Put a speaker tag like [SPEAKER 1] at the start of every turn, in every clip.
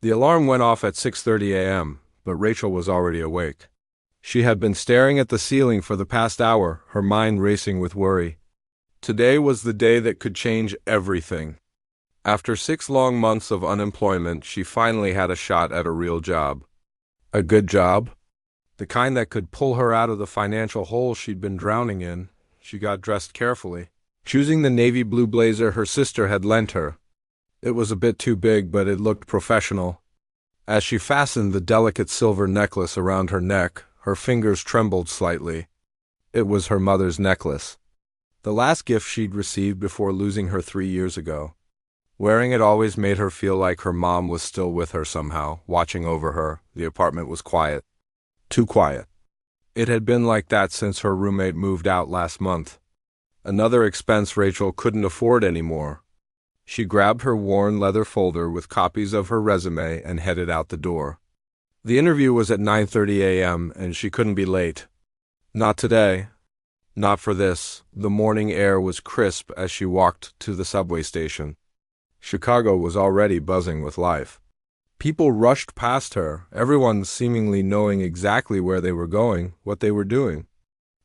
[SPEAKER 1] The alarm went off at 6:30 a.m., but Rachel was already awake. She had been staring at the ceiling for the past hour, her mind racing with worry. Today was the day that could change everything. After 6 long months of unemployment, she finally had a shot at a real job. A good job? The kind that could pull her out of the financial hole she'd been drowning in. She got dressed carefully, choosing the navy blue blazer her sister had lent her. It was a bit too big, but it looked professional. As she fastened the delicate silver necklace around her neck, her fingers trembled slightly. It was her mother's necklace, the last gift she'd received before losing her 3 years ago. Wearing it always made her feel like her mom was still with her somehow, watching over her. The apartment was quiet. Too quiet. It had been like that since her roommate moved out last month. Another expense Rachel couldn't afford anymore. She grabbed her worn leather folder with copies of her resume and headed out the door. The interview was at 9:30 a.m. and she couldn't be late. Not today. Not for this. The morning air was crisp as she walked to the subway station. Chicago was already buzzing with life. People rushed past her, everyone seemingly knowing exactly where they were going, what they were doing.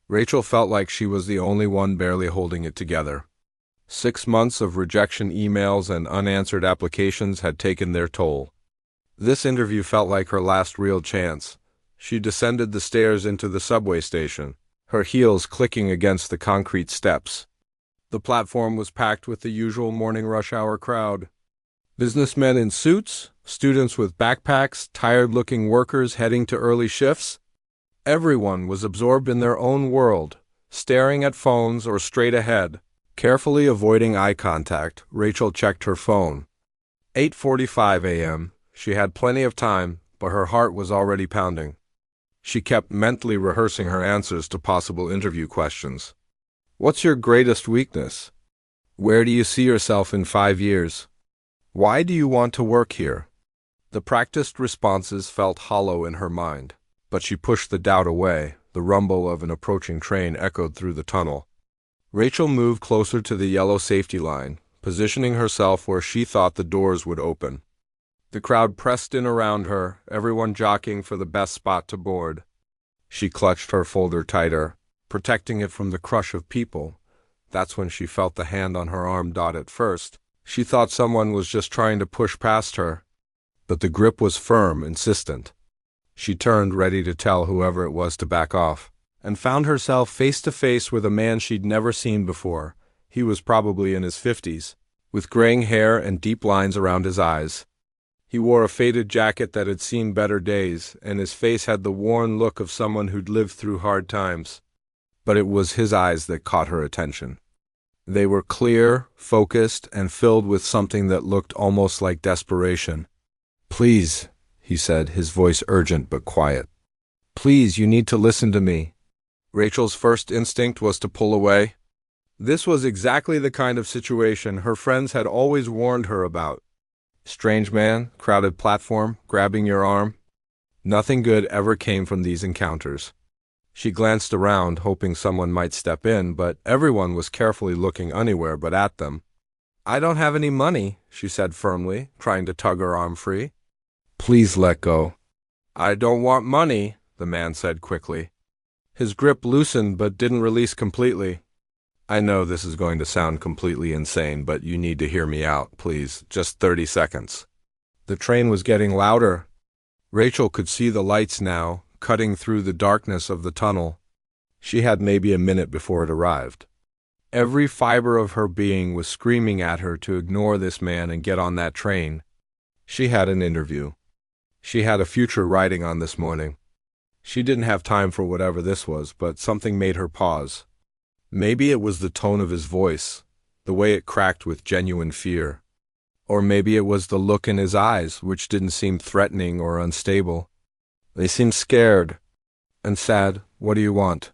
[SPEAKER 1] Rachel felt like she was the only one barely holding it together. 6 months of rejection emails and unanswered applications had taken their toll. This interview felt like her last real chance. She descended the stairs into the subway station, her heels clicking against the concrete steps. The platform was packed with the usual morning rush hour crowd. Businessmen in suits, students with backpacks, tired-looking workers heading to early shifts. Everyone was absorbed in their own world, staring at phones or straight ahead. Carefully avoiding eye contact, Rachel checked her phone. 8:45 a.m. She had plenty of time, but her heart was already pounding. She kept mentally rehearsing her answers to possible interview questions. What's your greatest weakness? Where do you see yourself in 5 years? Why do you want to work here? The practiced responses felt hollow in her mind, but she pushed the doubt away. The rumble of an approaching train echoed through the tunnel. Rachel moved closer to the yellow safety line, positioning herself where she thought the doors would open. The crowd pressed in around her, everyone jockeying for the best spot to board. She clutched her folder tighter, protecting it from the crush of people. That's when she felt the hand on her arm dot at first. She thought someone was just trying to push past her, but the grip was firm, insistent. She turned, ready to tell whoever it was to back off, and found herself face to face with a man she'd never seen before. He was probably in his 50s, with graying hair and deep lines around his eyes. He wore a faded jacket that had seen better days, and his face had the worn look of someone who'd lived through hard times. But it was his eyes that caught her attention. They were clear, focused, and filled with something that looked almost like desperation. "Please," he said, his voice urgent but quiet. "Please, you need to listen to me." Rachel's first instinct was to pull away. This was exactly the kind of situation her friends had always warned her about. Strange man, crowded platform, grabbing your arm. Nothing good ever came from these encounters. She glanced around, hoping someone might step in, but everyone was carefully looking anywhere but at them. "I don't have any money," she said firmly, trying to tug her arm free. "Please let go." "I don't want money," the man said quickly. His grip loosened but didn't release completely. "I know this is going to sound completely insane, but you need to hear me out, please. Just 30 seconds. The train was getting louder. Rachel could see the lights now, cutting through the darkness of the tunnel. She had maybe a minute before it arrived. Every fiber of her being was screaming at her to ignore this man and get on that train. She had an interview. She had a future riding on this morning. She didn't have time for whatever this was, but something made her pause. Maybe it was the tone of his voice, the way it cracked with genuine fear. Or maybe it was the look in his eyes, which didn't seem threatening or unstable. They seemed scared and sad. "What do you want?"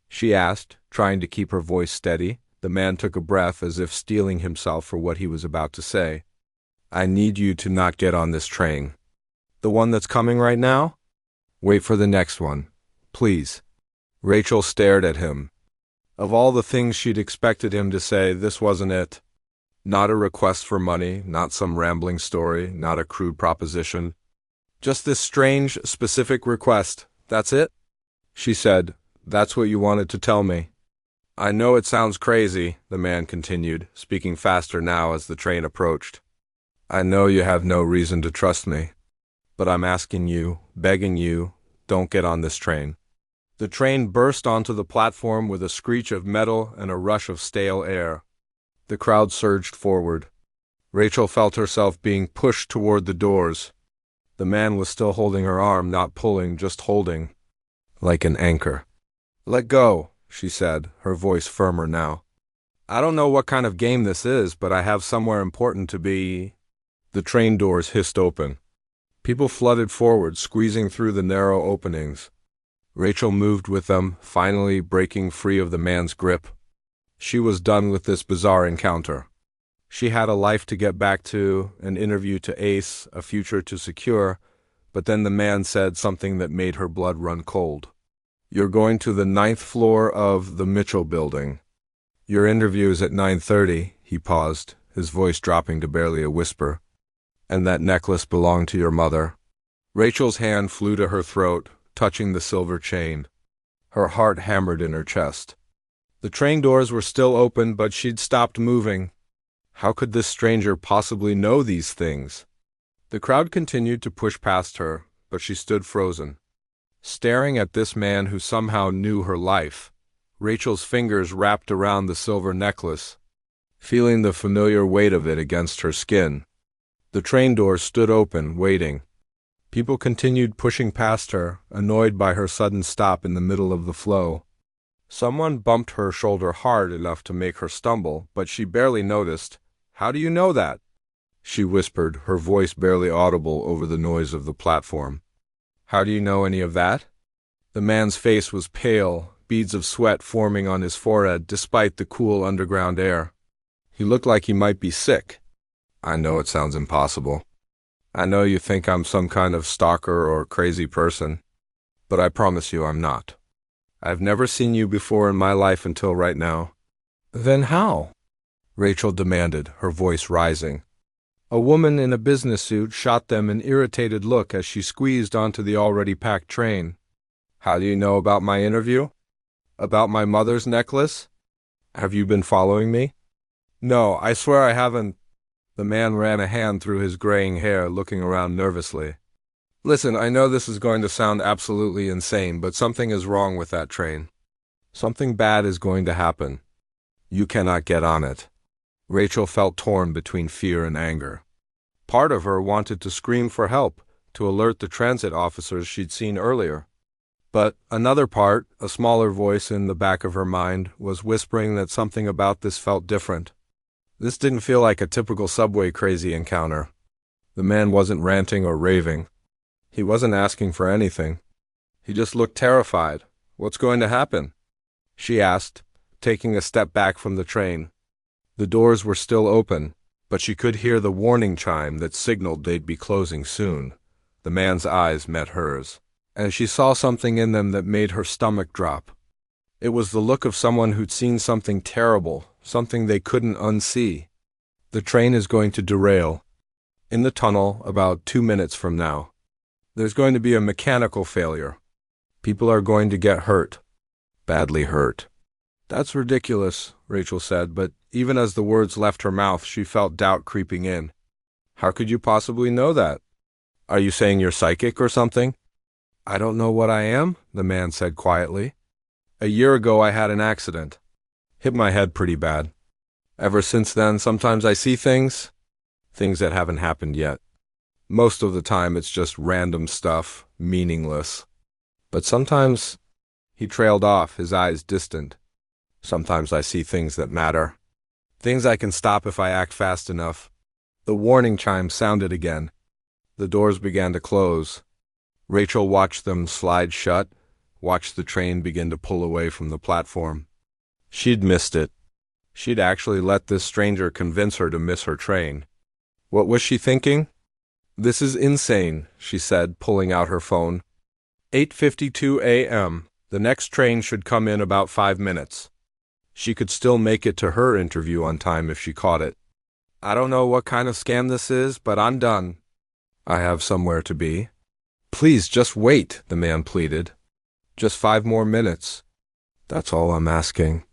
[SPEAKER 1] she asked, trying to keep her voice steady. The man took a breath as if steeling himself for what he was about to say. "I need you to not get on this train." "The one that's coming right now?" "Wait for the next one, please." Rachel stared at him. Of all the things she'd expected him to say, this wasn't it. Not a request for money, not some rambling story, not a crude proposition. Just this strange, specific request. That's it? She said, "That's what you wanted to tell me." "I know it sounds crazy," the man continued, speaking faster now as the train approached. "I know you have no reason to trust me. But I'm asking you, begging you, don't get on this train." The train burst onto the platform with a screech of metal and a rush of stale air. The crowd surged forward. Rachel felt herself being pushed toward the doors. The man was still holding her arm, not pulling, just holding, like an anchor. "Let go," she said, her voice firmer now. "I don't know what kind of game this is, but I have somewhere important to be." The train doors hissed open. People flooded forward, squeezing through the narrow openings. Rachel moved with them, finally breaking free of the man's grip. She was done with this bizarre encounter. She had a life to get back to, an interview to ace, a future to secure, but then the man said something that made her blood run cold. "You're going to the 9th floor of the Mitchell building. Your interview is at 9:30, he paused, his voice dropping to barely a whisper. "And that necklace belonged to your mother." Rachel's hand flew to her throat, touching the silver chain. Her heart hammered in her chest. The train doors were still open, but she'd stopped moving. How could this stranger possibly know these things? The crowd continued to push past her, but she stood frozen, staring at this man who somehow knew her life. Rachel's fingers wrapped around the silver necklace, feeling the familiar weight of it against her skin. The train doors stood open, waiting. People continued pushing past her, annoyed by her sudden stop in the middle of the flow. Someone bumped her shoulder hard enough to make her stumble, but she barely noticed. "How do you know that?" she whispered, her voice barely audible over the noise of the platform. "How do you know any of that?" The man's face was pale, beads of sweat forming on his forehead despite the cool underground air. He looked like he might be sick. "I know it sounds impossible. I know you think I'm some kind of stalker or crazy person, but I promise you I'm not. I've never seen you before in my life until right now." "Then how?" Rachel demanded, her voice rising. A woman in a business suit shot them an irritated look as she squeezed onto the already packed train. "How do you know about my interview? About my mother's necklace? Have you been following me?" "No, I swear I haven't." The man ran a hand through his graying hair, looking around nervously. "Listen, I know this is going to sound absolutely insane, but something is wrong with that train. Something bad is going to happen. You cannot get on it." Rachel felt torn between fear and anger. Part of her wanted to scream for help, to alert the transit officers she'd seen earlier. But another part, a smaller voice in the back of her mind, was whispering that something about this felt different. This didn't feel like a typical subway crazy encounter. The man wasn't ranting or raving. He wasn't asking for anything. He just looked terrified. "What's going to happen?" she asked, taking a step back from the train. The doors were still open, but she could hear the warning chime that signaled they'd be closing soon. The man's eyes met hers, and she saw something in them that made her stomach drop. It was the look of someone who'd seen something terrible, something they couldn't unsee. "The train is going to derail. In the tunnel, about 2 minutes from now. There's going to be a mechanical failure. People are going to get hurt. Badly hurt." "That's ridiculous," Rachel said, but even as the words left her mouth, she felt doubt creeping in. "How could you possibly know that? Are you saying you're psychic or something?" "I don't know what I am," the man said quietly. "A year ago I had an accident. Hit my head pretty bad. Ever since then, sometimes I see things that haven't happened yet. Most of the time it's just random stuff, meaningless. But sometimes," he trailed off, his eyes distant, "sometimes I see things that matter. Things I can stop if I act fast enough." The warning chime sounded again. The doors began to close. Rachel watched them slide shut, watched the train begin to pull away from the platform. She'd missed it. She'd actually let this stranger convince her to miss her train. What was she thinking? "This is insane," she said, pulling out her phone. 8:52 a.m. The next train should come in about 5 minutes. She could still make it to her interview on time if she caught it. I don't know what kind of scam this is, but I'm done. I have somewhere to be. Please, just wait, the man pleaded. Just 5 more minutes. That's all I'm asking.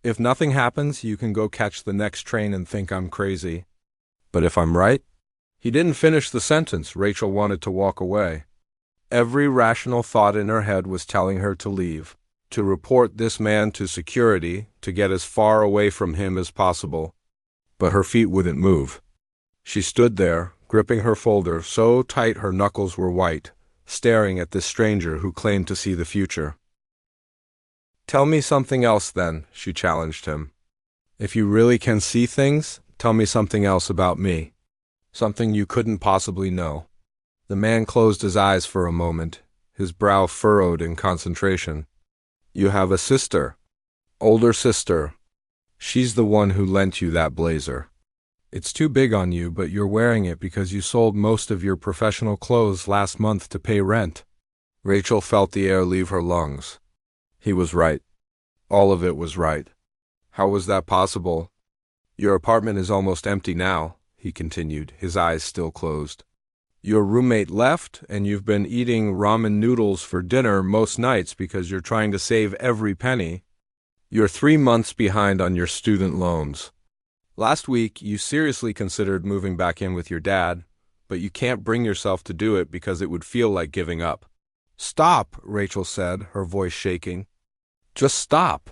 [SPEAKER 1] If nothing happens, you can go catch the next train and think I'm crazy. But if I'm right? He didn't finish the sentence. Rachel wanted to walk away. Every rational thought in her head was telling her to leave, to report this man to security, to get as far away from him as possible. But her feet wouldn't move. She stood there, gripping her folder so tight her knuckles were white, staring at this stranger who claimed to see the future. Tell me something else then, she challenged him. If you really can see things, tell me something else about me. Something you couldn't possibly know. The man closed his eyes for a moment, his brow furrowed in concentration. You have a sister. Older sister. She's the one who lent you that blazer. It's too big on you, but you're wearing it because you sold most of your professional clothes last month to pay rent. Rachel felt the air leave her lungs. He was right. All of it was right. How was that possible? Your apartment is almost empty now, he continued, his eyes still closed. Your roommate left, and you've been eating ramen noodles for dinner most nights because you're trying to save every penny. You're 3 months behind on your student loans. Last week, you seriously considered moving back in with your dad, but you can't bring yourself to do it because it would feel like giving up. Stop, Rachel said, her voice shaking. Just stop.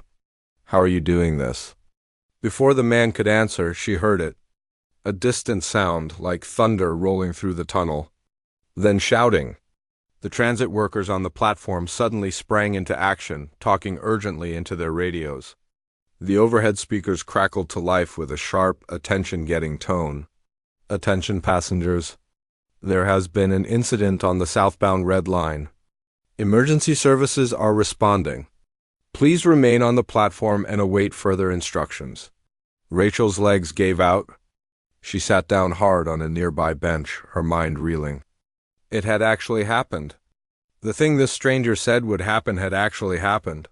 [SPEAKER 1] How are you doing this? Before the man could answer, she heard it. A distant sound, like thunder rolling through the tunnel. Then shouting. The transit workers on the platform suddenly sprang into action, talking urgently into their radios. The overhead speakers crackled to life with a sharp, attention-getting tone. Attention passengers. There has been an incident on the southbound Red Line. Emergency services are responding. Please remain on the platform and await further instructions. Rachel's legs gave out. She sat down hard on a nearby bench, her mind reeling. It had actually happened. The thing this stranger said would happen had actually happened.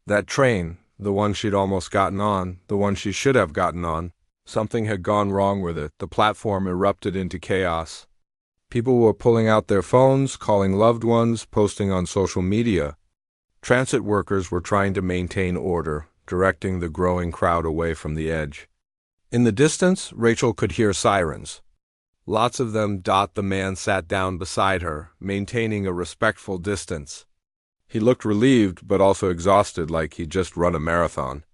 [SPEAKER 1] That train, the one she'd almost gotten on, the one she should have gotten on, something had gone wrong with it. The platform erupted into chaos. People were pulling out their phones, calling loved ones, posting on social media. Transit workers were trying to maintain order, directing the growing crowd away from the edge. In the distance, Rachel could hear sirens. Lots of them. The man sat down beside her, maintaining a respectful distance. He looked relieved, but also exhausted, like he'd just run a marathon.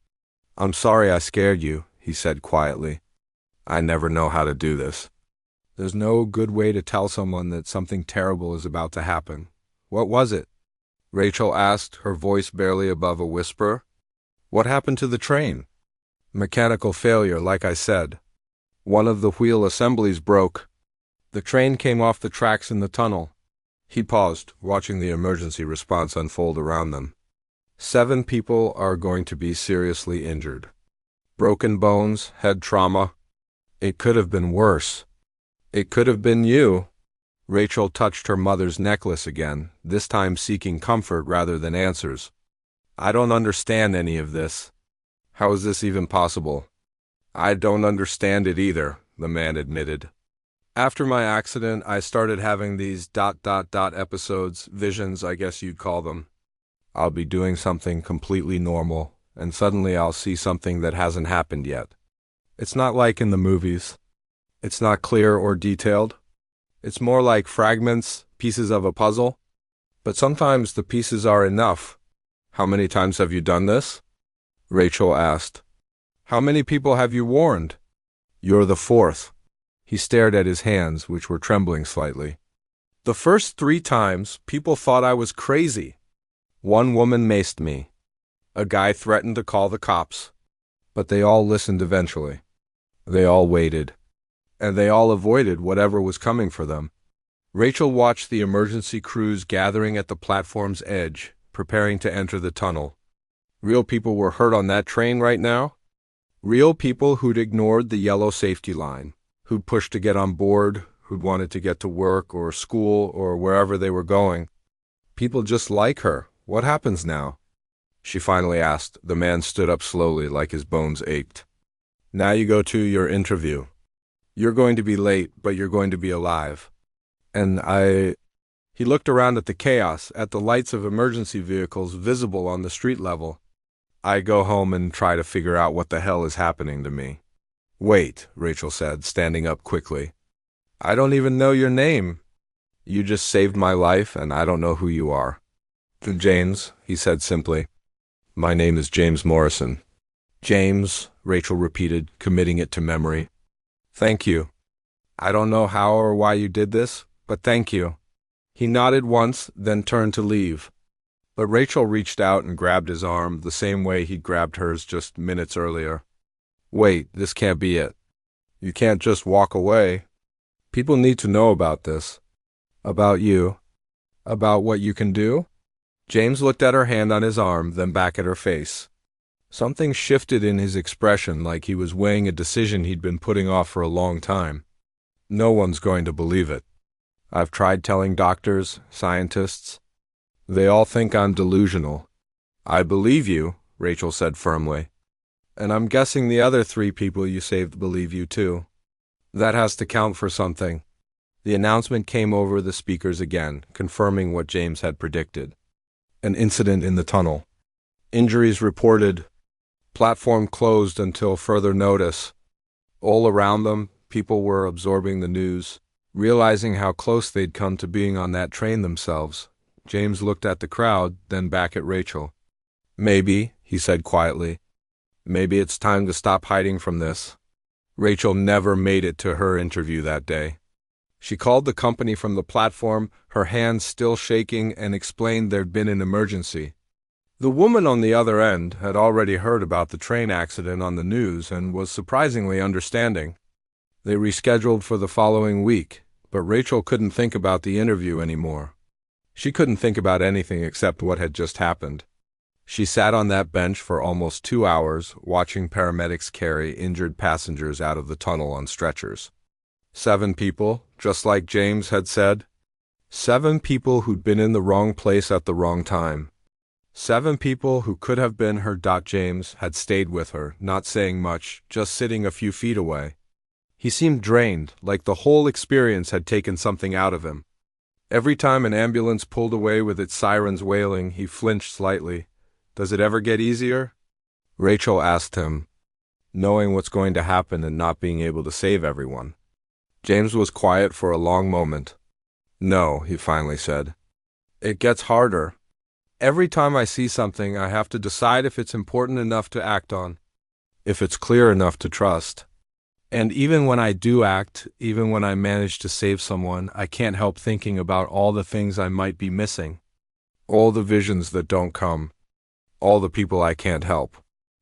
[SPEAKER 1] I'm sorry I scared you, he said quietly. I never know how to do this. There's no good way to tell someone that something terrible is about to happen. What was it? Rachel asked, her voice barely above a whisper. What happened to the train? Mechanical failure, like I said. One of the wheel assemblies broke. The train came off the tracks in the tunnel. He paused, watching the emergency response unfold around them. 7 people are going to be seriously injured. Broken bones, head trauma. It could have been worse. It could have been you. Rachel touched her mother's necklace again, this time seeking comfort rather than answers. I don't understand any of this. How is this even possible? I don't understand it either, the man admitted. After my accident, I started having these ... episodes, visions, I guess you'd call them. I'll be doing something completely normal, and suddenly I'll see something that hasn't happened yet. It's not like in the movies. It's not clear or detailed. It's more like fragments, pieces of a puzzle. But sometimes the pieces are enough. How many times have you done this? Rachel asked. How many people have you warned? You're the 4th. He stared at his hands, which were trembling slightly. The first 3 times, people thought I was crazy. One woman maced me. A guy threatened to call the cops. But they all listened eventually. They all waited. And they all avoided whatever was coming for them. Rachel watched the emergency crews gathering at the platform's edge, preparing to enter the tunnel. Real people were hurt on that train right now? Real people who'd ignored the yellow safety line, who'd pushed to get on board, who'd wanted to get to work or school or wherever they were going. People just like her. What happens now? She finally asked. The man stood up slowly, like his bones ached. Now you go to your interview. You're going to be late, but you're going to be alive. And He looked around at the chaos, at the lights of emergency vehicles visible on the street level. I go home and try to figure out what the hell is happening to me. Wait, Rachel said, standing up quickly. I don't even know your name. You just saved my life, and I don't know who you are. James, he said simply. My name is James Morrison. James, Rachel repeated, committing it to memory. Thank you. I don't know how or why you did this, but thank you. He nodded once, then turned to leave. But Rachel reached out and grabbed his arm the same way he'd grabbed hers just minutes earlier. Wait, this can't be it. You can't just walk away. People need to know about this. About you. About what you can do? James looked at her hand on his arm, then back at her face. Something shifted in his expression, like he was weighing a decision he'd been putting off for a long time. No one's going to believe it. I've tried telling doctors, scientists. They all think I'm delusional. I believe you, Rachel said firmly. And I'm guessing the other 3 people you saved believe you too. That has to count for something. The announcement came over the speakers again, confirming what James had predicted. An incident in the tunnel. Injuries reported. Platform closed until further notice. All around them, people were absorbing the news, realizing how close they'd come to being on that train themselves. James looked at the crowd, then back at Rachel. Maybe, he said quietly. Maybe it's time to stop hiding from this. Rachel never made it to her interview that day. She called the company from the platform, her hands still shaking, and explained there'd been an emergency. The woman on the other end had already heard about the train accident on the news and was surprisingly understanding. They rescheduled for the following week, but Rachel couldn't think about the interview anymore. She couldn't think about anything except what had just happened. She sat on that bench for almost 2 hours, watching paramedics carry injured passengers out of the tunnel on stretchers. 7 people, just like James had said. 7 people who'd been in the wrong place at the wrong time. 7 people who could have been her. James had stayed with her, not saying much, just sitting a few feet away. He seemed drained, like the whole experience had taken something out of him. Every time an ambulance pulled away with its sirens wailing, he flinched slightly. Does it ever get easier? Rachel asked him, knowing what's going to happen and not being able to save everyone. James was quiet for a long moment. No, he finally said. It gets harder. Every time I see something, I have to decide if it's important enough to act on, if it's clear enough to trust. And even when I do act, even when I manage to save someone, I can't help thinking about all the things I might be missing. All the visions that don't come. All the people I can't help.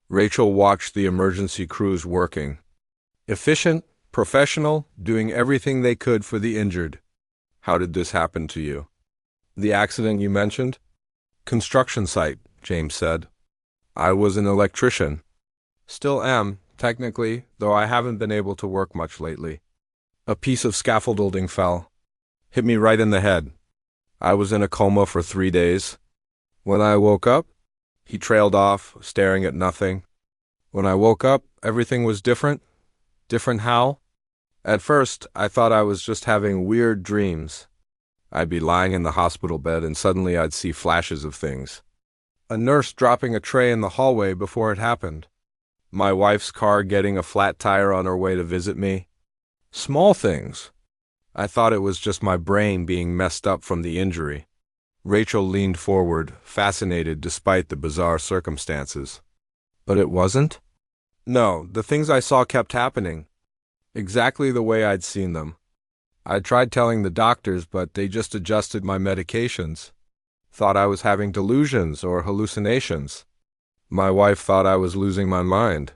[SPEAKER 1] Rachel watched the emergency crews working. Efficient, professional, doing everything they could for the injured. How did this happen to you? The accident you mentioned? Construction site, James said. I was an electrician. Still am, technically, though I haven't been able to work much lately. A piece of scaffolding fell. Hit me right in the head. I was in a coma for 3 days. When I woke up, he trailed off, staring at nothing. When I woke up, everything was different. Different how? At first, I thought I was just having weird dreams. I'd be lying in the hospital bed and suddenly I'd see flashes of things. A nurse dropping a tray in the hallway before it happened. My wife's car getting a flat tire on her way to visit me. Small things. I thought it was just my brain being messed up from the injury. Rachel leaned forward, fascinated despite the bizarre circumstances. But it wasn't? No, the things I saw kept happening. Exactly the way I'd seen them. I tried telling the doctors, but they just adjusted my medications. Thought I was having delusions or hallucinations. My wife thought I was losing my mind.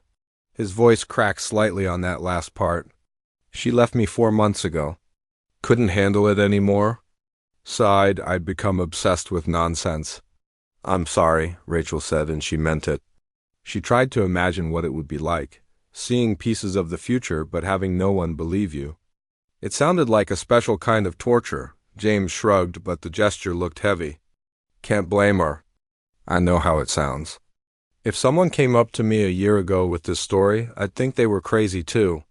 [SPEAKER 1] His voice cracked slightly on that last part. She left me 4 months ago. Couldn't handle it anymore. Sighed, I'd become obsessed with nonsense. I'm sorry, Rachel said, and she meant it. She tried to imagine what it would be like, seeing pieces of the future but having no one believe you. It sounded like a special kind of torture. James shrugged, but the gesture looked heavy. Can't blame her. I know how it sounds. If someone came up to me a year ago with this story, I'd think they were crazy too.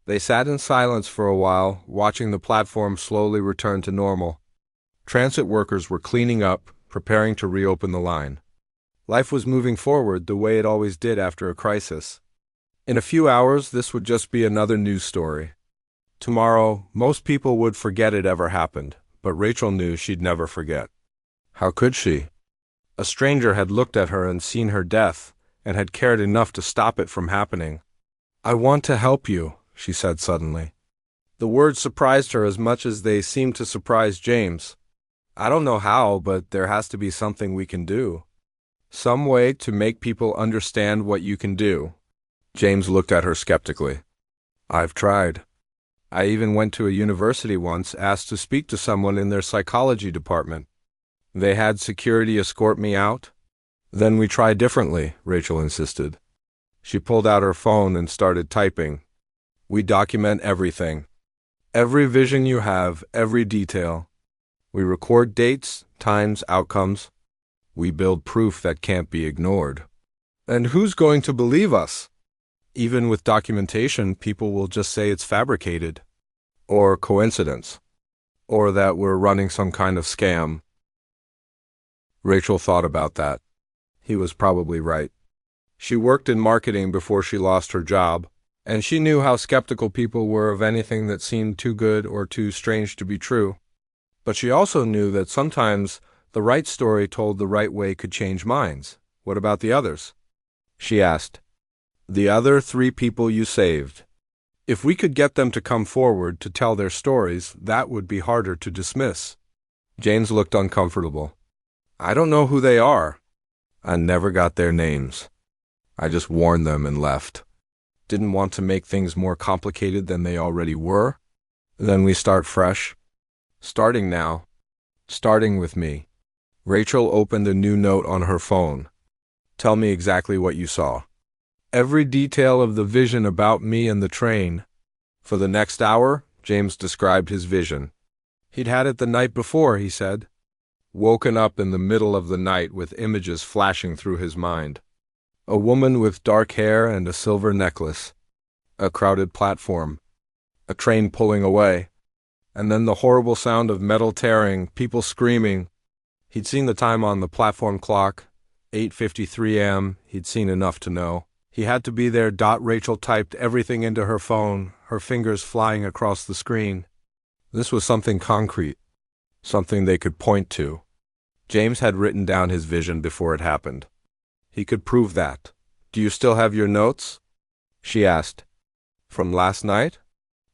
[SPEAKER 1] They sat in silence for a while, watching the platform slowly return to normal. Transit workers were cleaning up, preparing to reopen the line. Life was moving forward the way it always did after a crisis. In a few hours, this would just be another news story. Tomorrow, most people would forget it ever happened, but Rachel knew she'd never forget. How could she? A stranger had looked at her and seen her death, and had cared enough to stop it from happening. "I want to help you," she said suddenly. The words surprised her as much as they seemed to surprise James. "I don't know how, but there has to be something we can do. Some way to make people understand what you can do." James looked at her skeptically. "I've tried. I even went to a university once, asked to speak to someone in their psychology department. They had security escort me out." "Then we try differently," Rachel insisted. She pulled out her phone and started typing. "We document everything. Every vision you have, every detail. We record dates, times, outcomes. We build proof that can't be ignored." "And who's going to believe us?" "Even with documentation, people will just say it's fabricated. Or coincidence. Or that we're running some kind of scam." Rachel thought about that. He was probably right. She worked in marketing before she lost her job, and she knew how skeptical people were of anything that seemed too good or too strange to be true. But she also knew that sometimes the right story told the right way could change minds. "What about the others?" she asked. "The other 3 people you saved. If we could get them to come forward to tell their stories, that would be harder to dismiss." James looked uncomfortable. "I don't know who they are. I never got their names. I just warned them and left. Didn't want to make things more complicated than they already were. Then we start fresh. Starting now. Starting with me." Rachel opened a new note on her phone. "Tell me exactly what you saw. Every detail of the vision about me and the train." For the next hour, James described his vision. He'd had it the night before, he said. Woken up in the middle of the night with images flashing through his mind. A woman with dark hair and a silver necklace. A crowded platform. A train pulling away. And then the horrible sound of metal tearing, people screaming. He'd seen the time on the platform clock, 8:53 a.m. He'd seen enough to know. He had to be there. Rachel typed everything into her phone, her fingers flying across the screen. This was something concrete. Something they could point to. James had written down his vision before it happened. He could prove that. "Do you still have your notes?" she asked. "From last night?"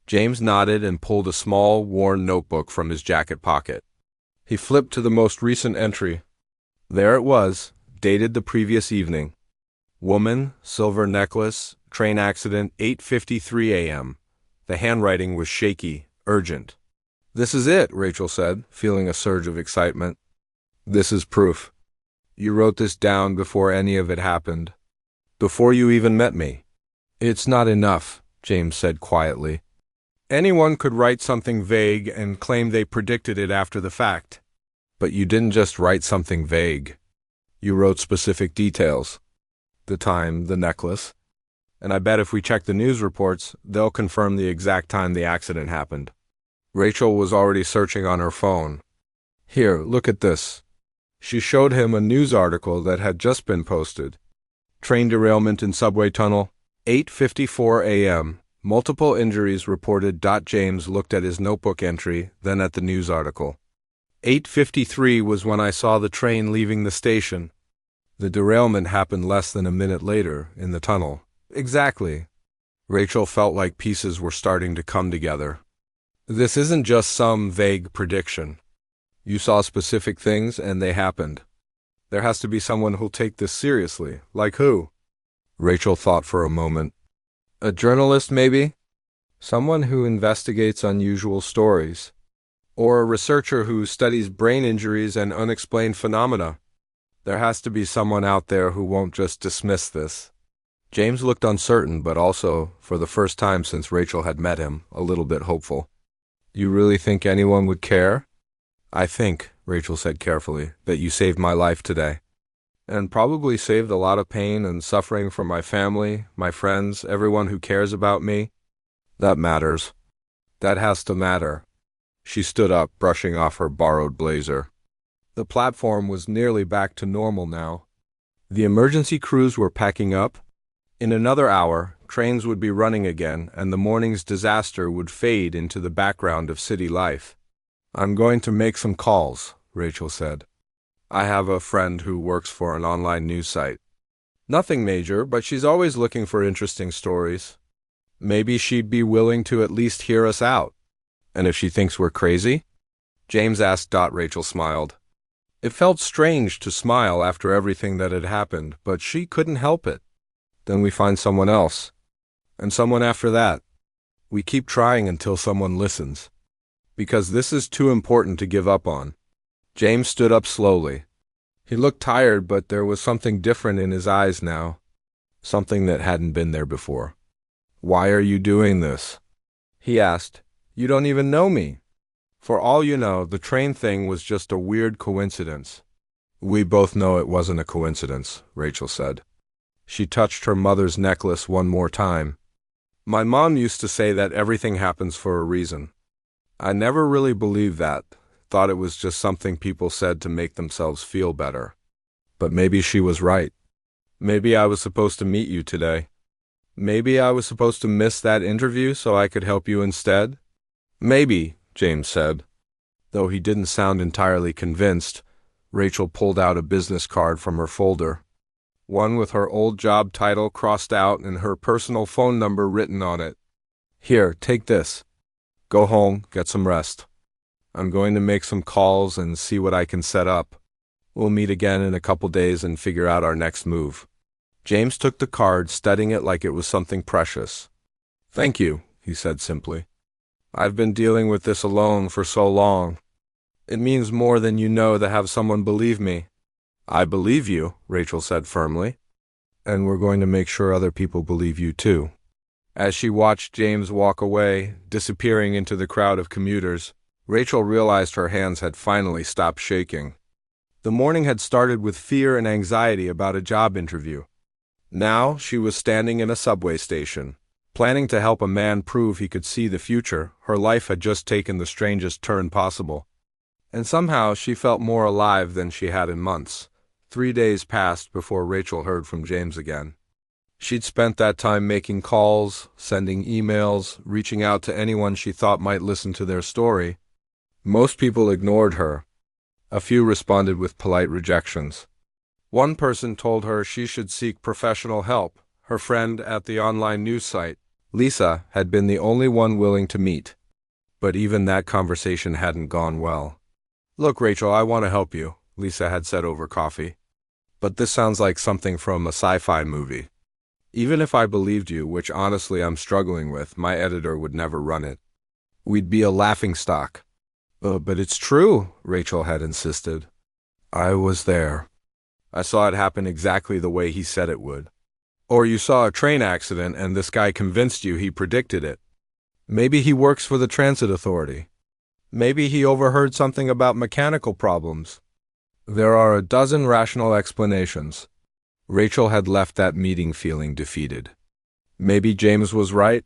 [SPEAKER 1] James nodded and pulled a small, worn notebook from his jacket pocket. He flipped to the most recent entry. There it was, dated the previous evening. Woman, silver necklace, train accident, 8:53 a.m. The handwriting was shaky, urgent. "This is it," Rachel said, feeling a surge of excitement. "This is proof. You wrote this down before any of it happened. Before you even met me." "It's not enough," James said quietly. "Anyone could write something vague and claim they predicted it after the fact. But you didn't just write something vague. You wrote specific details. The time, the necklace. And I bet if we check the news reports, they'll confirm the exact time the accident happened." Rachel was already searching on her phone. "Here, look at this." She showed him a news article that had just been posted. Train derailment in subway tunnel, 8:54 a.m. Multiple injuries reported. James looked at his notebook entry, then at the news article. 8:53 was when I saw the train leaving the station. The derailment happened less than a minute later, in the tunnel. Exactly. Rachel felt like pieces were starting to come together. This isn't just some vague prediction. You saw specific things and they happened. There has to be someone who'll take this seriously. Like who? Rachel thought for a moment. A journalist, maybe? Someone who investigates unusual stories. Or a researcher who studies brain injuries and unexplained phenomena. There has to be someone out there who won't just dismiss this. James looked uncertain, but also, for the first time since Rachel had met him, a little bit hopeful. "You really think anyone would care?" "I think," Rachel said carefully, "that you saved my life today. And probably saved a lot of pain and suffering from my family, my friends, everyone who cares about me." That matters. That has to matter. She stood up, brushing off her borrowed blazer. The platform was nearly back to normal now. The emergency crews were packing up. In another hour, trains would be running again, and the morning's disaster would fade into the background of city life. "I'm going to make some calls," Rachel said. "I have a friend who works for an online news site. Nothing major, but she's always looking for interesting stories. Maybe she'd be willing to at least hear us out." "And if she thinks we're crazy?" James asked. Rachel smiled. It felt strange to smile after everything that had happened, but she couldn't help it. "Then we find someone else. And someone after that. We keep trying until someone listens. Because this is too important to give up on." James stood up slowly. He looked tired, but there was something different in his eyes now. Something that hadn't been there before. "Why are you doing this?" he asked. "You don't even know me." "For all you know, the train thing was just a weird coincidence." "We both know it wasn't a coincidence," Rachel said. She touched her mother's necklace one more time. "My mom used to say that everything happens for a reason. I never really believed that, thought it was just something people said to make themselves feel better. But maybe she was right. Maybe I was supposed to meet you today. Maybe I was supposed to miss that interview so I could help you instead." "Maybe," James said. Though he didn't sound entirely convinced, Rachel pulled out a business card from her folder. One with her old job title crossed out and her personal phone number written on it. "Here, take this. Go home, get some rest. I'm going to make some calls and see what I can set up. We'll meet again in a couple days and figure out our next move." James took the card, studying it like it was something precious. "Thank you," he said simply. "I've been dealing with this alone for so long. It means more than you know to have someone believe me." "I believe you," Rachel said firmly. "And we're going to make sure other people believe you too." As she watched James walk away, disappearing into the crowd of commuters, Rachel realized her hands had finally stopped shaking. The morning had started with fear and anxiety about a job interview. Now she was standing in a subway station, planning to help a man prove he could see the future. Her life had just taken the strangest turn possible. And somehow she felt more alive than she had in months. 3 days passed before Rachel heard from James again. She'd spent that time making calls, sending emails, reaching out to anyone she thought might listen to their story. Most people ignored her. A few responded with polite rejections. One person told her she should seek professional help. Her friend at the online news site, Lisa, had been the only one willing to meet. But even that conversation hadn't gone well. "Look, Rachel, I want to help you," Lisa had said over coffee. "But this sounds like something from a sci-fi movie. Even if I believed you, which honestly I'm struggling with, my editor would never run it. We'd be a laughingstock." But it's true," Rachel had insisted. "I was there. I saw it happen exactly the way he said it would." "Or you saw a train accident and this guy convinced you he predicted it. Maybe he works for the transit authority. Maybe he overheard something about mechanical problems. There are a dozen rational explanations." Rachel had left that meeting feeling defeated. Maybe James was right.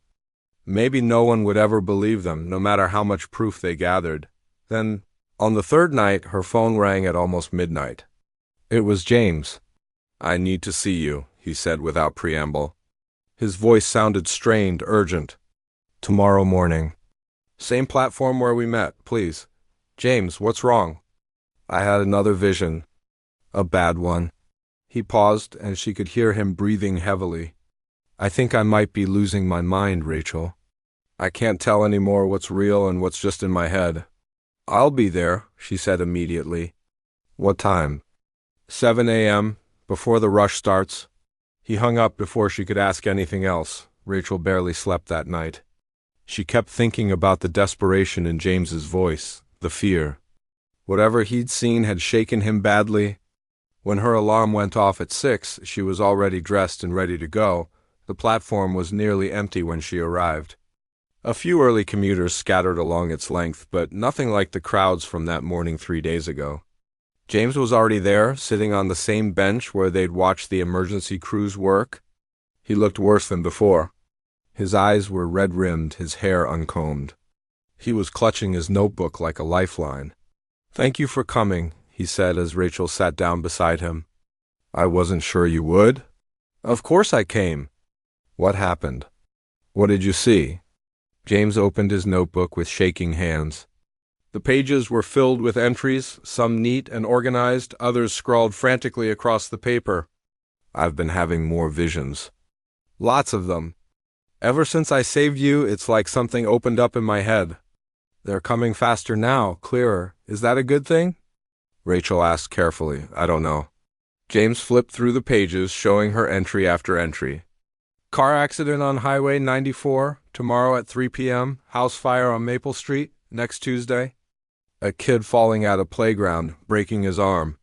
[SPEAKER 1] Maybe no one would ever believe them, no matter how much proof they gathered. Then, on the third night, her phone rang at almost midnight. It was James. "I need to see you," he said without preamble. His voice sounded strained, urgent. "Tomorrow morning. Same platform where we met, please." "James, what's wrong?" "I had another vision. A bad one." He paused, and she could hear him breathing heavily. "I think I might be losing my mind, Rachel. I can't tell anymore what's real and what's just in my head." "I'll be there," she said immediately. "What time?" 7 a.m., before the rush starts." He hung up before she could ask anything else. Rachel barely slept that night. She kept thinking about the desperation in James's voice, the fear. Whatever he'd seen had shaken him badly. When her alarm went off at 6, she was already dressed and ready to go. The platform was nearly empty when she arrived. A few early commuters scattered along its length, but nothing like the crowds from that morning 3 days ago. James was already there, sitting on the same bench where they'd watched the emergency crews work. He looked worse than before. His eyes were red-rimmed, his hair uncombed. He was clutching his notebook like a lifeline. "Thank you for coming," he said as Rachel sat down beside him. "I wasn't sure you would." "Of course I came." "What happened? What did you see?" James opened his notebook with shaking hands. The pages were filled with entries, some neat and organized, others scrawled frantically across the paper. "I've been having more visions. Lots of them. Ever since I saved you, it's like something opened up in my head. They're coming faster now, clearer. Is that a good thing?" Rachel asked carefully. "I don't know." James flipped through the pages, showing her entry after entry. "Car accident on Highway 94, tomorrow at 3 p.m., house fire on Maple Street, next Tuesday. A kid falling at a playground, breaking his arm.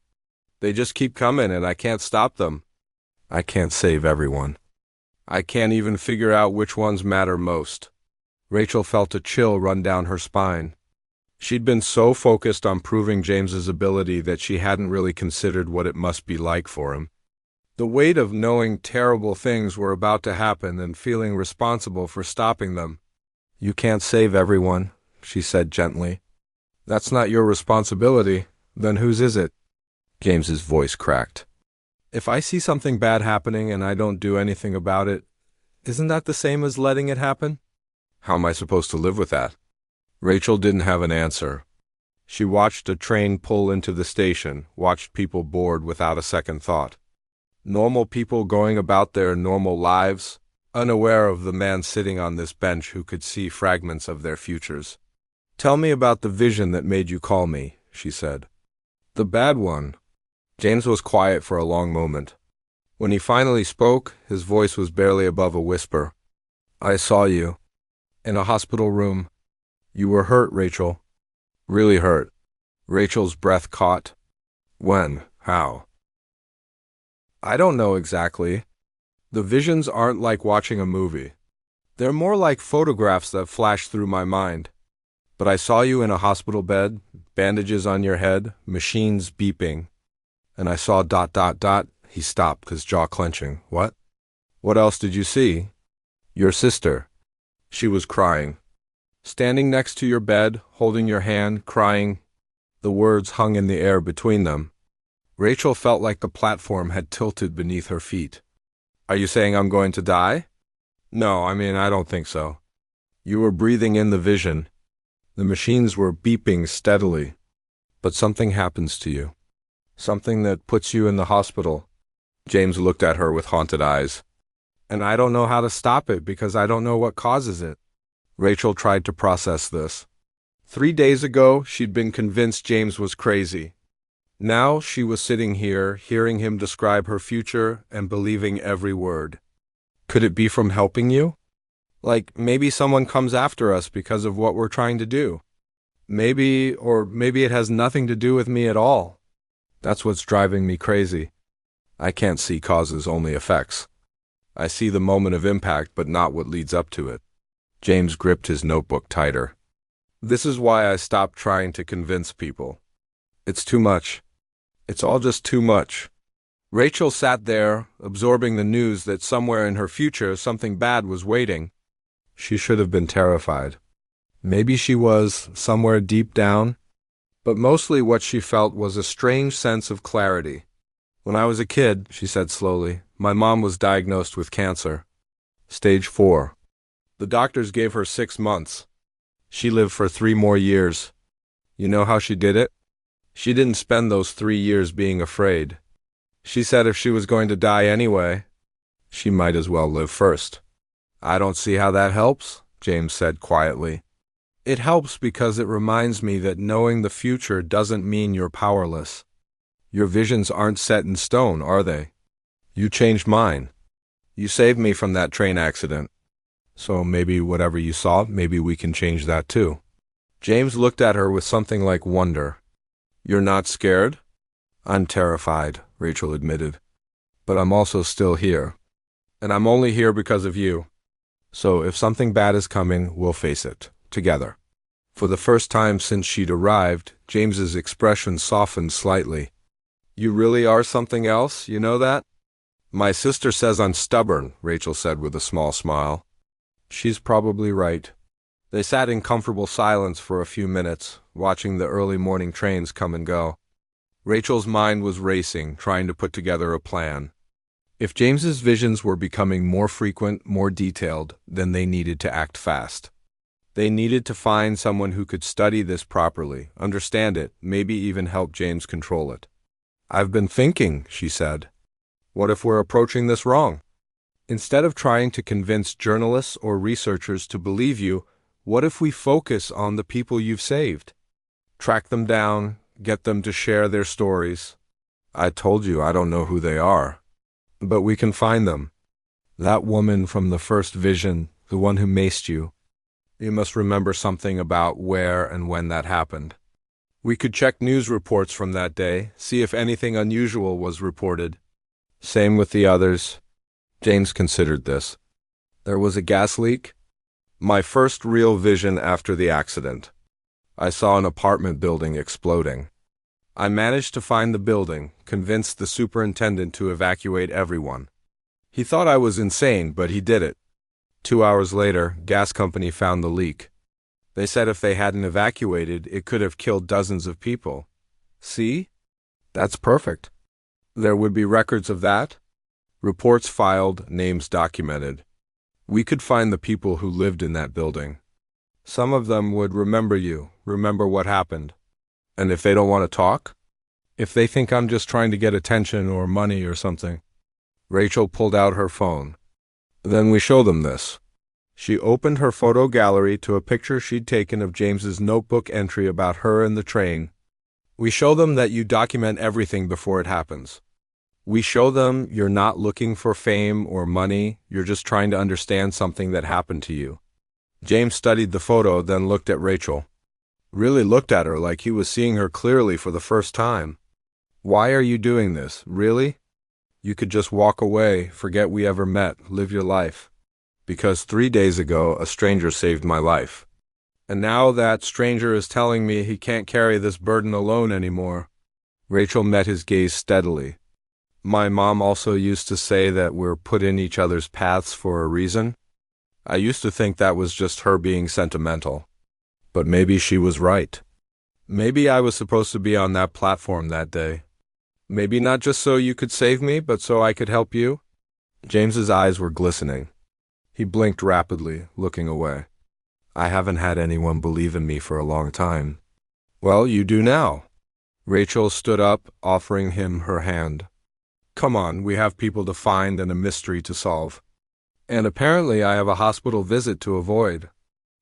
[SPEAKER 1] They just keep coming and I can't stop them. I can't save everyone. I can't even figure out which ones matter most." Rachel felt a chill run down her spine. She'd been so focused on proving James's ability that she hadn't really considered what it must be like for him. The weight of knowing terrible things were about to happen and feeling responsible for stopping them. "You can't save everyone," she said gently. "That's not your responsibility. Then whose is it?" James's voice cracked. "If I see something bad happening and I don't do anything about it, isn't that the same as letting it happen? How am I supposed to live with that?" Rachel didn't have an answer. She watched a train pull into the station, watched people board without a second thought. Normal people going about their normal lives, unaware of the man sitting on this bench who could see fragments of their futures. "Tell me about the vision that made you call me," she said. "The bad one." James was quiet for a long moment. When he finally spoke, his voice was barely above a whisper. "I saw you. In a hospital room. You were hurt, Rachel. Really hurt." Rachel's breath caught. "When? How?" "I don't know exactly. The visions aren't like watching a movie. They're more like photographs that flash through my mind. But I saw you in a hospital bed, bandages on your head, machines beeping. And I saw ... He stopped, his jaw clenching. "What? What else did you see?" "Your sister. She was crying. Standing next to your bed, holding your hand, crying." The words hung in the air between them. Rachel felt like the platform had tilted beneath her feet. "Are you saying I'm going to die?" "No, I don't think so." "You were breathing in the vision. The machines were beeping steadily. But something happens to you. Something that puts you in the hospital." James looked at her with haunted eyes. "And I don't know how to stop it because I don't know what causes it." Rachel tried to process this. 3 days ago, she'd been convinced James was crazy. Now she was sitting here, hearing him describe her future and believing every word. Could it be from helping you? Like, maybe someone comes after us because of what we're trying to do. Maybe it has nothing to do with me at all. That's what's driving me crazy. I can't see causes, only effects. I see the moment of impact, but not what leads up to it." James gripped his notebook tighter. "This is why I stopped trying to convince people. It's too much. It's all just too much." Rachel sat there, absorbing the news that somewhere in her future something bad was waiting. She should have been terrified. Maybe she was, somewhere deep down. But mostly what she felt was a strange sense of clarity. "When I was a kid," she said slowly, "my mom was diagnosed with cancer. Stage 4. The doctors gave her 6 months. She lived for 3 more years. You know how she did it? She didn't spend those 3 years being afraid. She said if she was going to die anyway, she might as well live first." "I don't see how that helps," James said quietly. "It helps because it reminds me that knowing the future doesn't mean you're powerless. Your visions aren't set in stone, are they? You changed mine. You saved me from that train accident. So maybe whatever you saw, maybe we can change that too." James looked at her with something like wonder. "You're not scared?" "I'm terrified," Rachel admitted. "But I'm also still here. And I'm only here because of you. So if something bad is coming, we'll face it, together." For the first time since she'd arrived, James's expression softened slightly. "You really are something else, you know that?" "My sister says I'm stubborn," Rachel said with a small smile. She's probably right. They sat in comfortable silence for a few minutes, watching the early morning trains come and go. Rachel's mind was racing, trying to put together a plan. If James's visions were becoming more frequent, more detailed, then they needed to act fast. They needed to find someone who could study this properly, understand it, maybe even help James control it. "I've been thinking," she said. "What if we're approaching this wrong? Instead of trying to convince journalists or researchers to believe you, what if we focus on the people you've saved? Track them down, get them to share their stories. I told you I don't know who they are, but we can find them. That woman from the first vision, the one who maced you. You must remember something about where and when that happened. We could check news reports from that day, see if anything unusual was reported. Same with the others." James considered this. "There was a gas leak? My first real vision after the accident. I saw an apartment building exploding. I managed to find the building, convinced the superintendent to evacuate everyone. He thought I was insane, but he did it. 2 hours later, gas company found the leak. They said if they hadn't evacuated, it could have killed dozens of people. See? That's perfect. There would be records of that? Reports filed, names documented. We could find the people who lived in that building. Some of them would remember you, remember what happened. And if they don't want to talk? If they think I'm just trying to get attention or money or something?" Rachel pulled out her phone. "Then we show them this." She opened her photo gallery to a picture she'd taken of James's notebook entry about her and the train. "We show them that you document everything before it happens. We show them you're not looking for fame or money, you're just trying to understand something that happened to you." James studied the photo, then looked at Rachel. Really looked at her like he was seeing her clearly for the first time. "Why are you doing this, really? You could just walk away, forget we ever met, live your life. Because 3 days ago, a stranger saved my life. And now that stranger is telling me he can't carry this burden alone anymore." Rachel met his gaze steadily. "My mom also used to say that we're put in each other's paths for a reason. I used to think that was just her being sentimental. But maybe she was right. Maybe I was supposed to be on that platform that day. Maybe not just so you could save me, but so I could help you." James's eyes were glistening. He blinked rapidly, looking away. "I haven't had anyone believe in me for a long time." "Well, you do now." Rachel stood up, offering him her hand. "Come on, we have people to find and a mystery to solve. And apparently I have a hospital visit to avoid."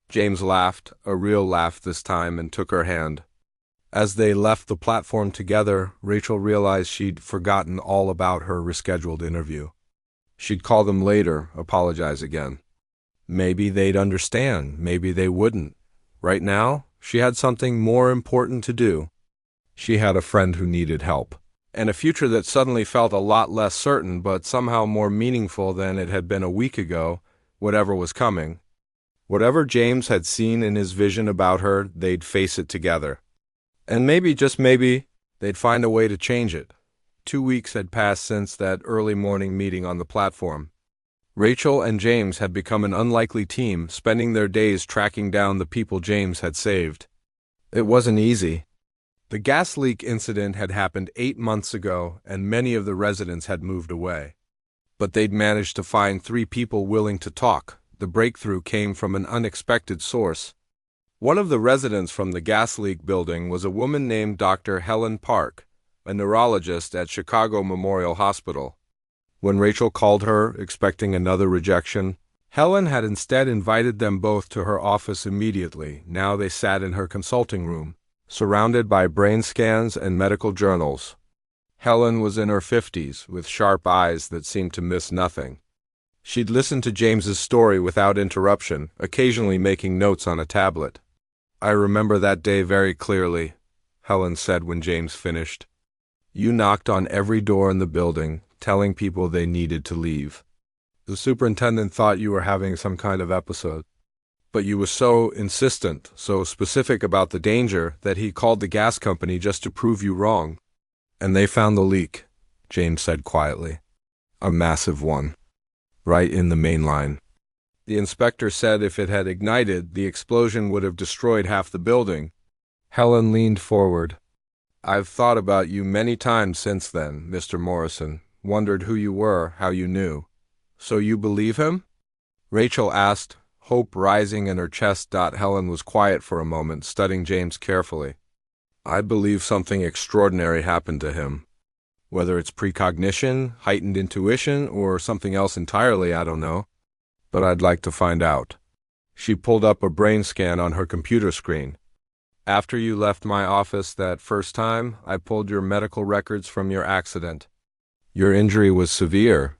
[SPEAKER 1] James laughed, a real laugh this time, and took her hand. As they left the platform together, Rachel realized she'd forgotten all about her rescheduled interview. She'd call them later, apologize again. Maybe they'd understand, maybe they wouldn't. Right now, she had something more important to do. She had a friend who needed help, and a future that suddenly felt a lot less certain but somehow more meaningful than it had been a week ago, whatever was coming. Whatever James had seen in his vision about her, they'd face it together. And maybe, just maybe, they'd find a way to change it. 2 weeks had passed since that early morning meeting on the platform. Rachel and James had become an unlikely team, spending their days tracking down the people James had saved. It wasn't easy. The gas leak incident had happened 8 months ago, and many of the residents had moved away. But they'd managed to find 3 people willing to talk. The breakthrough came from an unexpected source. One of the residents from the gas leak building was a woman named Dr. Helen Park, a neurologist at Chicago Memorial Hospital. When Rachel called her, expecting another rejection, Helen had instead invited them both to her office immediately. Now they sat in her consulting room, surrounded by brain scans and medical journals. Helen was in her 50s, with sharp eyes that seemed to miss nothing. She'd listened to James's story without interruption, occasionally making notes on a tablet. "I remember that day very clearly," Helen said when James finished. "You knocked on every door in the building, telling people they needed to leave. The superintendent thought you were having some kind of episode. But you were so insistent, so specific about the danger, that he called the gas company just to prove you wrong. And they found the leak," James said quietly. "A massive one. Right in the main line." The inspector said if it had ignited, the explosion would have destroyed half the building. Helen leaned forward. I've thought about you many times since then, Mr. Morrison. Wondered who you were, how you knew. So you believe him? Rachel asked, hope rising in her chest. Helen was quiet for a moment, studying James carefully. I believe something extraordinary happened to him. Whether it's precognition, heightened intuition, or something else entirely, I don't know. But I'd like to find out. She pulled up a brain scan on her computer screen. After you left my office that first time, I pulled your medical records from your accident. Your injury was severe.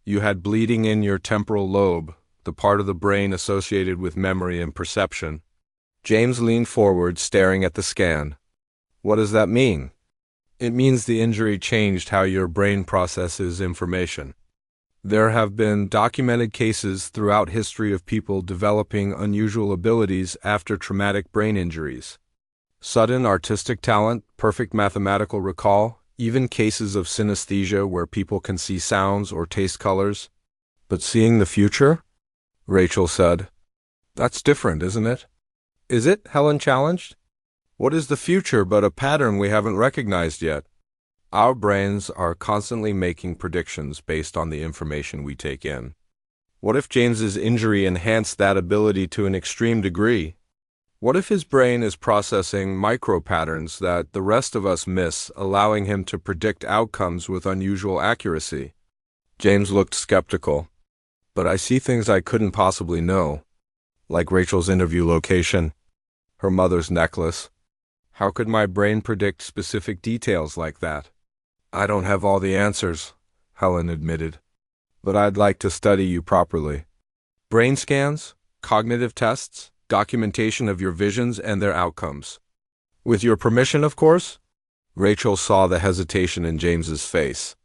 [SPEAKER 1] You had bleeding in your temporal lobe, the part of the brain associated with memory and perception. James leaned forward, staring at the scan. What does that mean? It means the injury changed how your brain processes information. There have been documented cases throughout history of people developing unusual abilities after traumatic brain injuries. Sudden artistic talent, perfect mathematical recall, even cases of synesthesia where people can see sounds or taste colors. But seeing the future? Rachel said. That's different, isn't it? Is it? Helen challenged. What is the future but a pattern we haven't recognized yet? Our brains are constantly making predictions based on the information we take in. What if James's injury enhanced that ability to an extreme degree? What if his brain is processing micro-patterns that the rest of us miss, allowing him to predict outcomes with unusual accuracy? James looked skeptical. But I see things I couldn't possibly know, like Rachel's interview location, her mother's necklace. How could my brain predict specific details like that? I don't have all the answers, Helen admitted, but I'd like to study you properly. Brain scans, cognitive tests, documentation of your visions and their outcomes. With your permission, of course? Rachel saw the hesitation in James's face.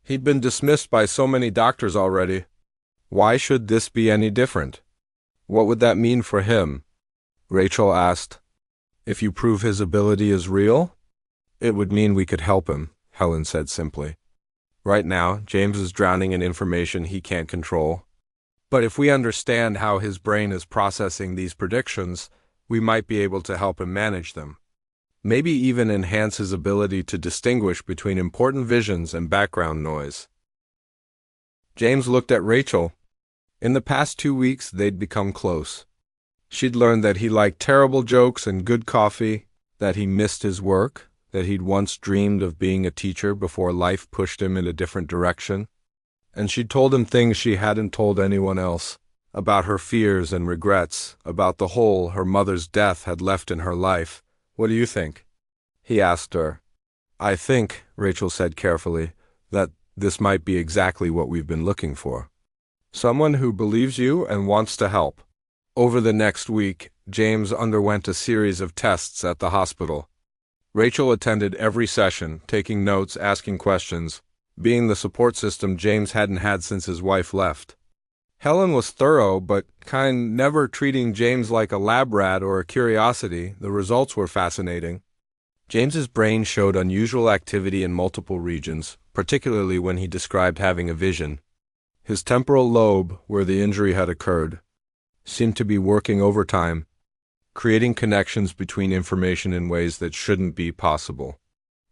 [SPEAKER 1] He'd been dismissed by so many doctors already. Why should this be any different? What would that mean for him? Rachel asked. If you prove his ability is real? It would mean we could help him, Helen said simply. Right now, James is drowning in information he can't control. But if we understand how his brain is processing these predictions, we might be able to help him manage them. Maybe even enhance his ability to distinguish between important visions and background noise. James looked at Rachel. In the past 2 weeks, they'd become close. She'd learned that he liked terrible jokes and good coffee, that he missed his work, that he'd once dreamed of being a teacher before life pushed him in a different direction. And she'd told him things she hadn't told anyone else, about her fears and regrets, about the hole her mother's death had left in her life. What do you think? He asked her. I think, Rachel said carefully, that this might be exactly what we've been looking for. Someone who believes you and wants to help. Over the next week, James underwent a series of tests at the hospital. Rachel attended every session, taking notes, asking questions, being the support system James hadn't had since his wife left. Helen was thorough, but never treating James like a lab rat or a curiosity. The results were fascinating. James's brain showed unusual activity in multiple regions, particularly when he described having a vision. His temporal lobe, where the injury had occurred, seemed to be working overtime, creating connections between information in ways that shouldn't be possible.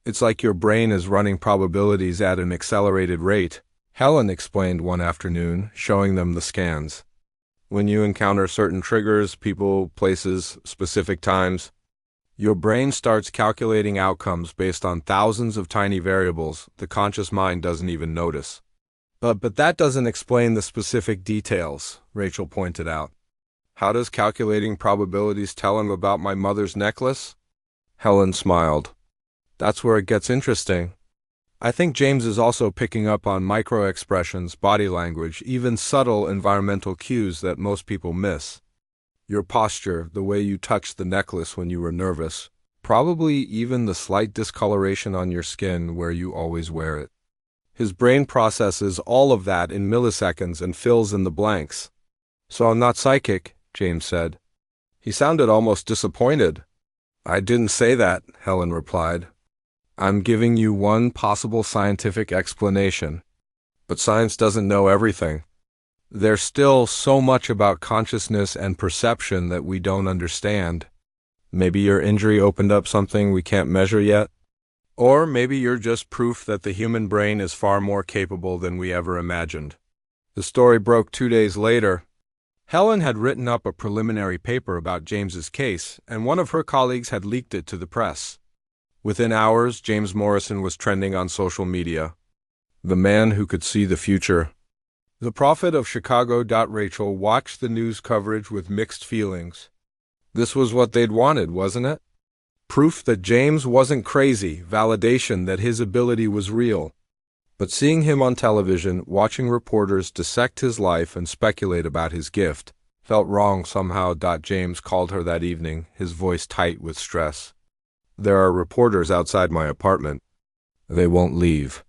[SPEAKER 1] It's like your brain is running probabilities at an accelerated rate, Helen explained one afternoon, showing them the scans. When you encounter certain triggers, people, places, specific times, your brain starts calculating outcomes based on thousands of tiny variables the conscious mind doesn't even notice. But that doesn't explain the specific details, Rachel pointed out. How does calculating probabilities tell him about my mother's necklace? Helen smiled. That's where it gets interesting. I think James is also picking up on micro-expressions, body language, even subtle environmental cues that most people miss. Your posture, the way you touched the necklace when you were nervous, probably even the slight discoloration on your skin where you always wear it. His brain processes all of that in milliseconds and fills in the blanks. So I'm not psychic, James said. He sounded almost disappointed. I didn't say that, Helen replied. I'm giving you one possible scientific explanation. But science doesn't know everything. There's still so much about consciousness and perception that we don't understand. Maybe your injury opened up something we can't measure yet. Or maybe you're just proof that the human brain is far more capable than we ever imagined. The story broke 2 days later. Helen had written up a preliminary paper about James's case, and one of her colleagues had leaked it to the press. Within hours, James Morrison was trending on social media. The man who could see the future. The prophet of Chicago. Rachel watched the news coverage with mixed feelings. This was what they'd wanted, wasn't it? Proof that James wasn't crazy, validation that his ability was real. But seeing him on television, watching reporters dissect his life and speculate about his gift, felt wrong somehow. James called her that evening, his voice tight with stress. There are reporters outside my apartment. They won't leave.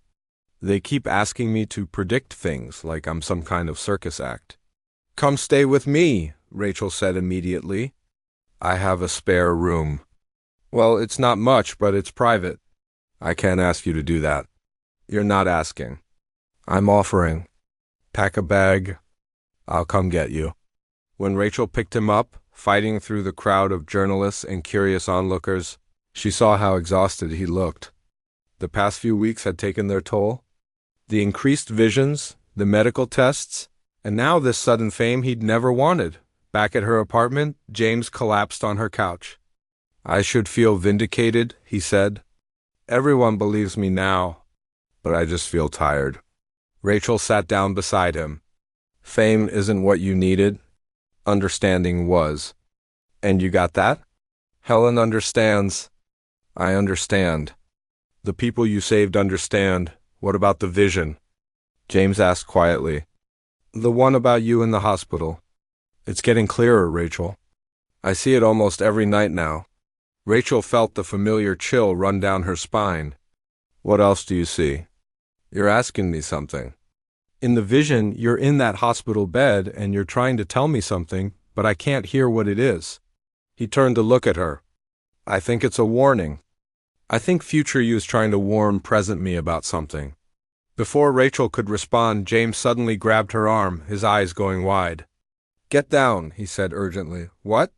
[SPEAKER 1] They keep asking me to predict things like I'm some kind of circus act. Come stay with me, Rachel said immediately. I have a spare room. Well, it's not much, but it's private. I can't ask you to do that. You're not asking. I'm offering. Pack a bag. I'll come get you. When Rachel picked him up, fighting through the crowd of journalists and curious onlookers, she saw how exhausted he looked. The past few weeks had taken their toll. The increased visions, the medical tests, and now this sudden fame he'd never wanted. Back at her apartment, James collapsed on her couch. I should feel vindicated, he said. Everyone believes me now. But I just feel tired. Rachel sat down beside him. Fame isn't what you needed. Understanding was. And you got that? Helen understands. I understand. The people you saved understand. What about the vision? James asked quietly. The one about you in the hospital. It's getting clearer, Rachel. I see it almost every night now. Rachel felt the familiar chill run down her spine. What else do you see? You're asking me something. In the vision, you're in that hospital bed and you're trying to tell me something, but I can't hear what it is. He turned to look at her. I think it's a warning. I think future you is trying to warn present me about something. Before Rachel could respond, James suddenly grabbed her arm, his eyes going wide. Get down, he said urgently. What?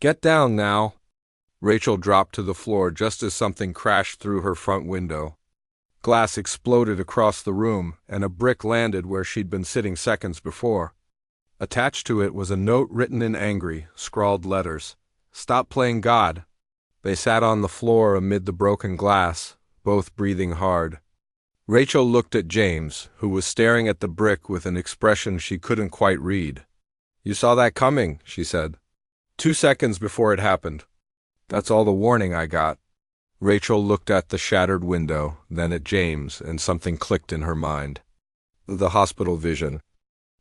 [SPEAKER 1] Get down now. Rachel dropped to the floor just as something crashed through her front window. Glass exploded across the room, and a brick landed where she'd been sitting seconds before. Attached to it was a note written in angry, scrawled letters. Stop playing God. They sat on the floor amid the broken glass, both breathing hard. Rachel looked at James, who was staring at the brick with an expression she couldn't quite read. You saw that coming, she said. 2 seconds before it happened. That's all the warning I got. Rachel looked at the shattered window, then at James, and something clicked in her mind. The hospital vision.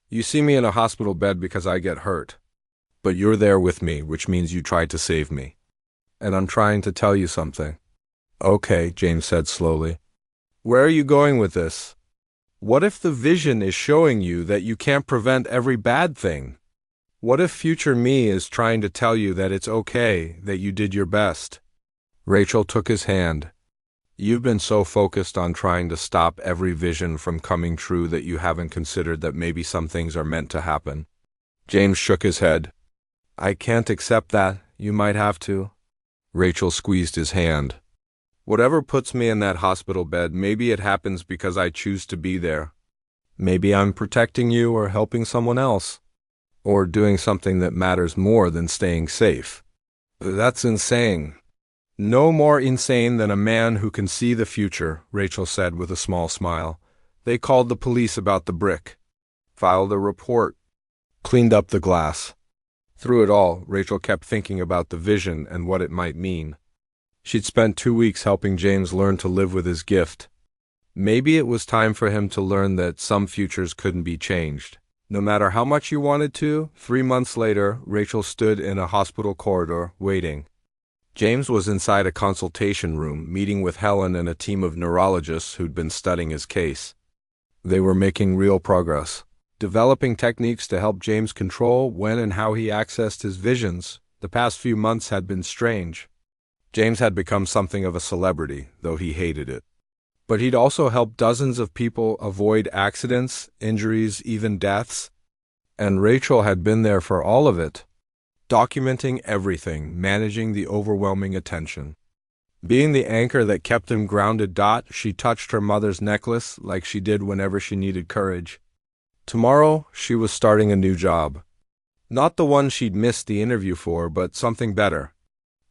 [SPEAKER 1] You see me in a hospital bed because I get hurt. But you're there with me, which means you tried to save me. And I'm trying to tell you something. Okay, James said slowly. Where are you going with this? What if the vision is showing you that you can't prevent every bad thing? What if future me is trying to tell you that it's okay, that you did your best? Rachel took his hand. You've been so focused on trying to stop every vision from coming true that you haven't considered that maybe some things are meant to happen. James shook his head. I can't accept that. You might have to. Rachel squeezed his hand. Whatever puts me in that hospital bed, maybe it happens because I choose to be there. Maybe I'm protecting you or helping someone else. Or doing something that matters more than staying safe. That's insane. No more insane than a man who can see the future, Rachel said with a small smile. They called the police about the brick. Filed a report. Cleaned up the glass. Through it all, Rachel kept thinking about the vision and what it might mean. She'd spent 2 weeks helping James learn to live with his gift. Maybe it was time for him to learn that some futures couldn't be changed. No matter how much you wanted to, 3 months later, Rachel stood in a hospital corridor, waiting. James was inside a consultation room, meeting with Helen and a team of neurologists who'd been studying his case. They were making real progress, developing techniques to help James control when and how he accessed his visions. The past few months had been strange. James had become something of a celebrity, though he hated it. But he'd also helped dozens of people avoid accidents, injuries, even deaths. And Rachel had been there for all of it, documenting everything, managing the overwhelming attention. Being the anchor that kept him grounded. She touched her mother's necklace like she did whenever she needed courage. Tomorrow, she was starting a new job. Not the one she'd missed the interview for, but something better.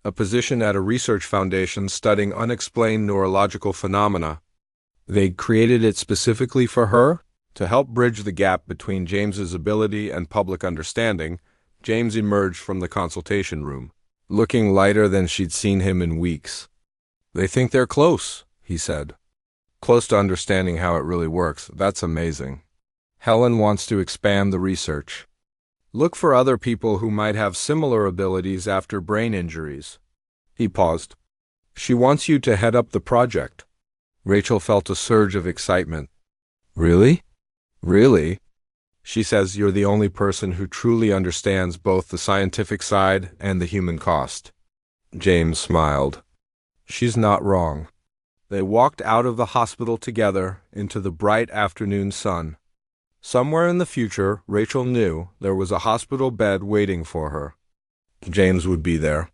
[SPEAKER 1] A position at a research foundation studying unexplained neurological phenomena. They'd created it specifically for her, to help bridge the gap between James's ability and public understanding. James emerged from the consultation room, looking lighter than she'd seen him in weeks. "They think they're close," he said. "Close to understanding how it really works. That's amazing. Helen wants to expand the research. Look for other people who might have similar abilities after brain injuries." He paused. "She wants you to head up the project." Rachel felt a surge of excitement. "Really? Really?" "She says you're the only person who truly understands both the scientific side and the human cost." James smiled. "She's not wrong." They walked out of the hospital together into the bright afternoon sun. Somewhere in the future, Rachel knew there was a hospital bed waiting for her. James would be there.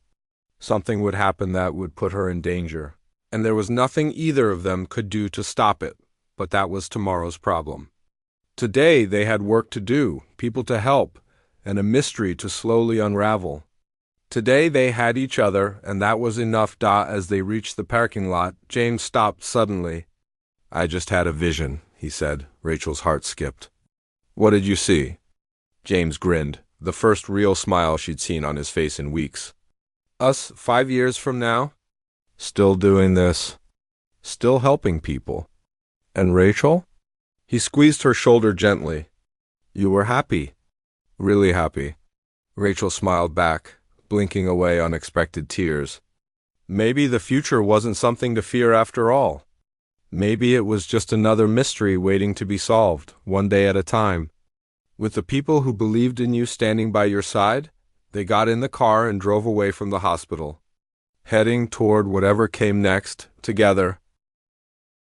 [SPEAKER 1] Something would happen that would put her in danger, and there was nothing either of them could do to stop it, but that was tomorrow's problem. Today they had work to do, people to help, and a mystery to slowly unravel. Today they had each other, and that was enough. As they reached the parking lot, James stopped suddenly. "I just had a vision," he said. Rachel's heart skipped. "What did you see?" James grinned, the first real smile she'd seen on his face in weeks. "Us 5 years from now? Still doing this. Still helping people. And Rachel?" He squeezed her shoulder gently. "You were happy. Really happy." Rachel smiled back, blinking away unexpected tears. Maybe the future wasn't something to fear after all. Maybe it was just another mystery waiting to be solved, one day at a time. With the people who believed in you standing by your side, they got in the car and drove away from the hospital, heading toward whatever came next, together,